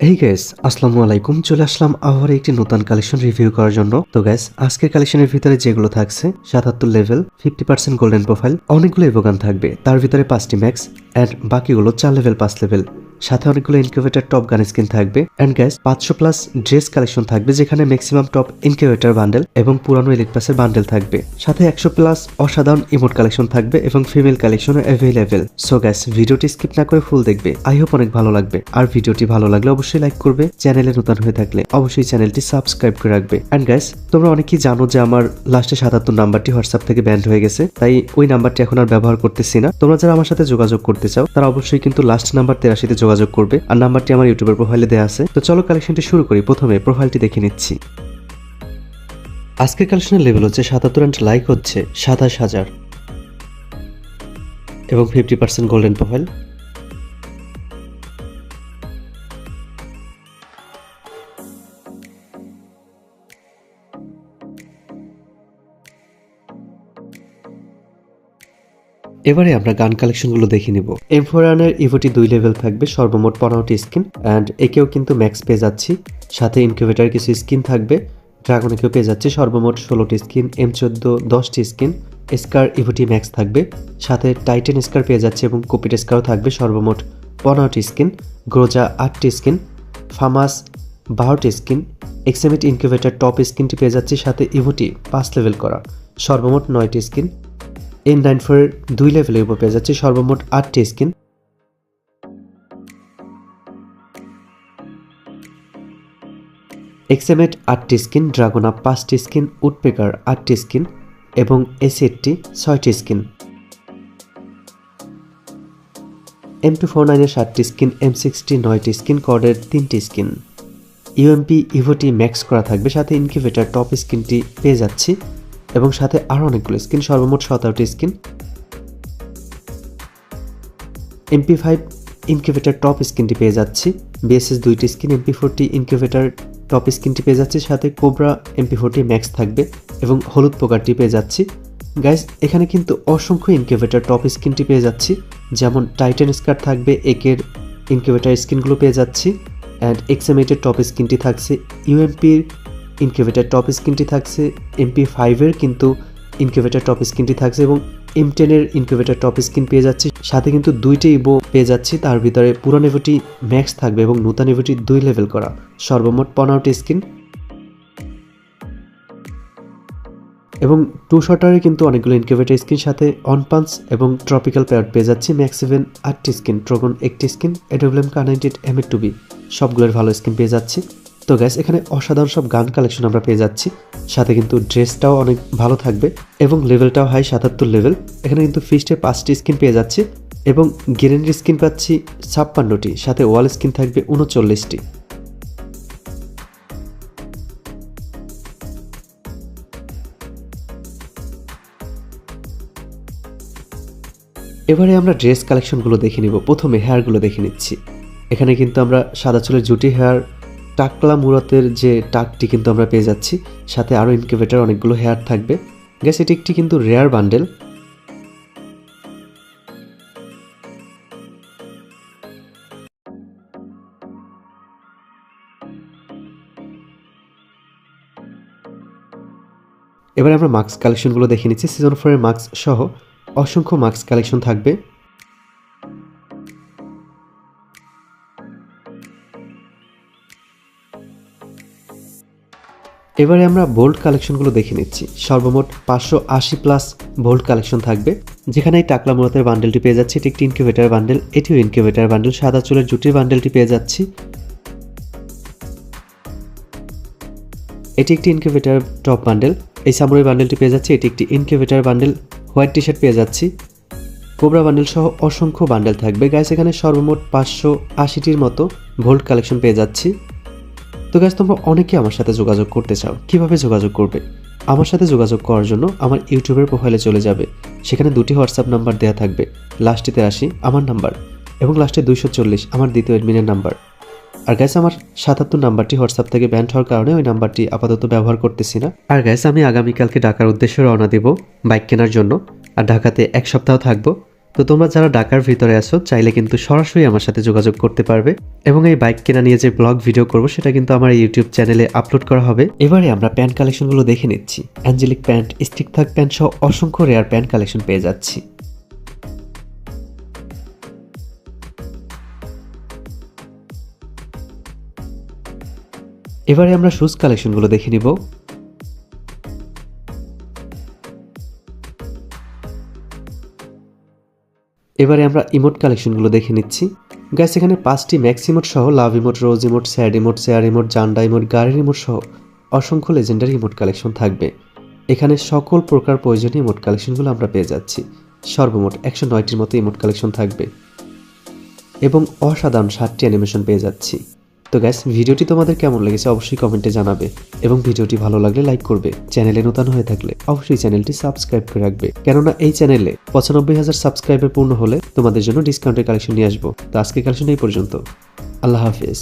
এই গাইস আসসালামু আলাইকুম, চলে আসলাম আবার একটি নতুন কালেকশন রিভিউ করার জন্য। তো গাইস আজকের কালেকশনের ভিতরে যেগুলো থাকছে 77 লেভেল 50% গোল্ডেন প্রোফাইল, অনেকগুলো ইভোগান থাকবে, তার ভিতরে 5টি ম্যাক্স এন্ড বাকিগুলো 4 লেভেল 5 লেভেল, সাথে অনেকগুলো ইনকিউবেটর টপ গান স্কিন থাকবে and guys 500 plus dress collection থাকবে, যেখানে ম্যাক্সিমাম টপ ইনকিউবেটর বান্ডেল এবং পুরানো এলিট পাসের বান্ডেল থাকবে, সাথে 100 প্লাস অসাধারণ ইমোট কালেকশন থাকবে এবং female collection available. So guys ভিডিওটি স্কিপ না করে ফুল দেখবে, আই হোপ অনেক ভালো লাগবে। আর ভিডিওটি ভালো লাগলে অবশ্যই লাইক করবে, চ্যানেলে নতুন হয়ে থাকলে অবশ্যই চ্যানেলটি সাবস্ক্রাইব করে রাখবে। এন্ড গাইস তোমরা অনেকেই জানো যে আমার লাস্টে 77 নাম্বারটি হোয়াটসঅ্যাপ থেকে ব্যান্ড হয়ে গেছে, তাই ওই নাম্বারটি এখন আর ব্যবহার করতেছি না। তোমরা যারা আমার সাথে যোগাযোগ করতে চাও তারা অবশ্যই কিন্তু লাস্ট নাম্বার 83 তে যোগাযোগ করবে, আর নাম্বারটি আমার ইউটিউবের প্রোফাইলে দেওয়া আছে। তো চলো কালেকশনটি শুরু করি। প্রথমে প্রোফাইলটি দেখে নিচ্ছি। আজকের কালেকশনের লেভেল হচ্ছে 77 এন্ড লাইক হচ্ছে 27,000 এবং 50% গোল্ডেন প্রোফাইল। এবারে আমরা গান কালেকশনগুলো দেখে নিব। এমফোরানের ইভোটি 2 লেভেল থাকবে, সর্বমোট 15টি স্কিন এন্ড একেও কিন্তু ম্যাক্স পেয়ে যাচ্ছি, সাথে ইনকিউবেটর কিছু স্কিন থাকবে, ড্রাগন একেও পেয়ে যাচ্ছি, সর্বমোট 16টি স্কিন, M14 10টি স্কিন, স্কার ইভোটি ম্যাক্স থাকবে, সাথে টাইটেন স্কার পেয়ে যাচ্ছে এবং কুপিট স্কারও থাকবে, সর্বমোট 15টি স্কিন, গ্রোজা 8টি স্কিন, ফামাস 12টি স্কিন, এক্সএমিট ইনকিউবেটর টপ স্কিনটি পেয়ে যাচ্ছি, সাথে ইভোটি 5 লেভেল করা, সর্বমোট 9টি স্কিন, N94 2 লেভেলের উপর পেয়ে যাচ্ছে, সর্বমোট 8টি স্কিন, এক্সএমএট 8টি স্কিন, ড্রাগোনা 5টি স্কিন, উডপেকার 8টি স্কিন এবং এসিএটটি 6টি স্কিন, M249 এর 7টি স্কিন, M60 9টি স্কিন, কর্ডের 3টি স্কিন, ইউএমপি ইভোটি ম্যাক্স করা থাকবে, সাথে ইনকিউবেটর টপ স্কিনটি পেয়ে যাচ্ছি এবং সাথে আরও অনেকগুলো স্কিন, সর্বমোট 17টি স্কিন, MP5 ইনকিউবেটর টপ স্কিনটি পেয়ে যাচ্ছি, বিএসএস 2টি স্কিন, MP40 ইনকিউবেটর টপ স্কিনটি পেয়ে যাচ্ছি, সাথে কোবরা MP40 ম্যাক্স থাকবে এবং হলুদ পোকারটি পেয়ে যাচ্ছি। গাইস এখানে কিন্তু অসংখ্য ইনকিউবেটর টপ স্কিনটি পেয়ে যাচ্ছি, যেমন টাইটান স্কার থাকবে, একের ইনকিউবেটর স্কিনগুলো পেয়ে যাচ্ছি অ্যান্ড এক্সএমএটের টপ স্কিনটি থাকছে, ইউএমপির ইনকিউবেটর টপ স্কিনটি থাকছে, MP5 কিন্তু ইনকিউবেটর টপ স্কিনটি থাকছে এবং M10 এর ইনকিউবেটর টপ স্কিন পেয়ে যাচ্ছি, সাথে কিন্তু 2টি ইভো পেয়ে যাচ্ছি, তার ভিতরে পুরান ইভোটি ম্যাক্স থাকবে এবং নতুন ইভোটি 2 লেভেল করা, সর্বমোট 15টি স্কিন এবং 2 শটারে কিন্তু অনেকগুলো ইনকিউবেটর স্কিন, সাথে অন পাঞ্চ এবং ট্রপিক্যাল প্যারট পেয়ে যাচ্ছি, ম্যাক্স 7 8টি স্কিন, ট্রগন 1টি স্কিন, AWM কানেক্টেড M2B সবগুলোর ভালো স্কিন পেয়ে যাচ্ছি। তো গ্যাস এখানে অসাধারণ সব গান কালেকশন আমরা পেয়ে যাচ্ছি, সাথে কিন্তু ড্রেসটাও অনেক ভালো থাকবে এবং লেভেলটাও হাই 77 লেভেল। এখানে কিন্তু ফিস্টে 5টি স্কিন পেয়ে যাচ্ছি এবং গ্যারেন্টি স্কিন পাচ্ছি 56টি, সাথে ওয়াল স্কিন থাকবে 39টি। এবারে আমরা ড্রেস কালেকশনগুলো দেখে নিব। প্রথমে হেয়ারগুলো দেখে নিচ্ছি। এখানে কিন্তু আমরা সাদা চুলের জুটি হেয়ার, টাকলা মুরাতের যে টাকটি কিন্তু আমরা পেয়ে যাচ্ছি, সাথে আরও ইনকিউবেটর অনেকগুলো হেয়ার থাকবে। গ্যাস এটি একটি কিন্তু রেয়ার বান্ডেল। এবারে আমরা মাস্ক কালেকশনগুলো দেখে নিচ্ছি। সিজন 4 এর মাস্ক সহ অসংখ্য মাস্ক কালেকশন থাকবে। এবারে আমরা বোল্ড কালেকশনগুলো দেখে নিচ্ছি। সর্বমোট 580 প্লাস বোল্ড কালেকশন থাকবে, যেখানে এই টাকলা মুরাতের বান্ডেলটি পেয়ে যাচ্ছি, এটি একটি ইনকিউবেটর বান্ডেল, এটিও ইনকিউবেটর বান্ডেল, সাদা চুলের জুটির বান্ডেলটি পেয়ে যাচ্ছি, এটি একটি ইনকিউবেটর টপ বান্ডেল, এই সামুরাই বান্ডেলটি পেয়ে যাচ্ছি, এটি একটি incubator bundle, white T shirt পেয়ে যাচ্ছি, কোবরা বান্ডেল সহ অসংখ্য বান্ডেল থাকবে। গাইস এখানে সর্বমোট 580টির মতো ভোল্ট কালেকশন পেয়ে যাচ্ছি। তো গাইস তোমরা অনেকে আমার সাথে যোগাযোগ করতে চাও, কিভাবে যোগাযোগ করবে? আমার সাথে যোগাযোগ করার জন্য আমার ইউটিউবের প্রোফাইলে চলে যাবে, সেখানে 2টি হোয়াটসঅ্যাপ নাম্বার দেওয়া থাকবে, লাস্টে 83 আমার নাম্বার এবং লাস্টে 240 আমার দ্বিতীয় অ্যাডমিনের নাম্বার। আর গাইস আমার 77 নাম্বারটি হোয়াটসঅ্যাপ থেকে ব্যান্ড হওয়ার কারণে ওই নাম্বারটি আপাতত ব্যবহার করতেছি না। আর গাইস আমি আগামীকালকে ঢাকার উদ্দেশ্যে রওনা দেব বাইক কেনার জন্য, আর ঢাকাতে 1 সপ্তাহ থাকবো। তো তোমরা যারা ঢাকার ভিতরে আছো চাইলে কিন্তু সরাসরি আমার সাথে যোগাযোগ করতে পারবে এবং এই বাইক কেনা নিয়ে যে ব্লগ ভিডিও করব সেটা কিন্তু আমার ইউটিউব চ্যানেলে আপলোড করা হবে। এবারে আমরা প্যান্ট কালেকশনগুলো দেখে নিচ্ছি। অ্যাঞ্জেলিক প্যান্ট, স্টিক থাক প্যান্ট সহ অসংখ্য রেয়ার প্যান্ট কালেকশন পেয়ে যাচ্ছি। এবারে আমরা শুজ কালেকশনগুলো দেখে নিব। এবারে আমরা ইমোট কালেকশনগুলো দেখে নিচ্ছি। গাইস এখানে 5টি ম্যাক্স ইমোট সহ love emote, rose emote, sad emote, share emote, জান্ডা ইমোট, গাড়ির ইমোট সহ অসংখ্য লেজেন্ডারি ইমোট কালেকশন থাকবে। এখানে সকল প্রকার প্রয়োজনীয় ইমোট কালেকশনগুলো আমরা পেয়ে যাচ্ছি। সর্বমোট 109টির মতো ইমোট কালেকশন থাকবে এবং অসাধারণ 7টি অ্যানিমেশন পেয়ে যাচ্ছি। তো গাইস ভিডিওটি তোমাদের কেমন লেগেছে অবশ্যই কমেন্টে জানাবে এবং ভিডিওটি ভালো লাগলে লাইক করবে। চ্যানেলে নতুন হয়ে থাকলে অবশ্যই চ্যানেলটি সাবস্ক্রাইব করে রাখবে, কেননা এই চ্যানেলে 95,000 সাবস্ক্রাইবার পূর্ণ হলে তোমাদের জন্য ডিসকাউন্টের কালেকশন নিয়ে আসবো। তো আজকে কালেকশন এই পর্যন্ত। আল্লাহ হাফেজ।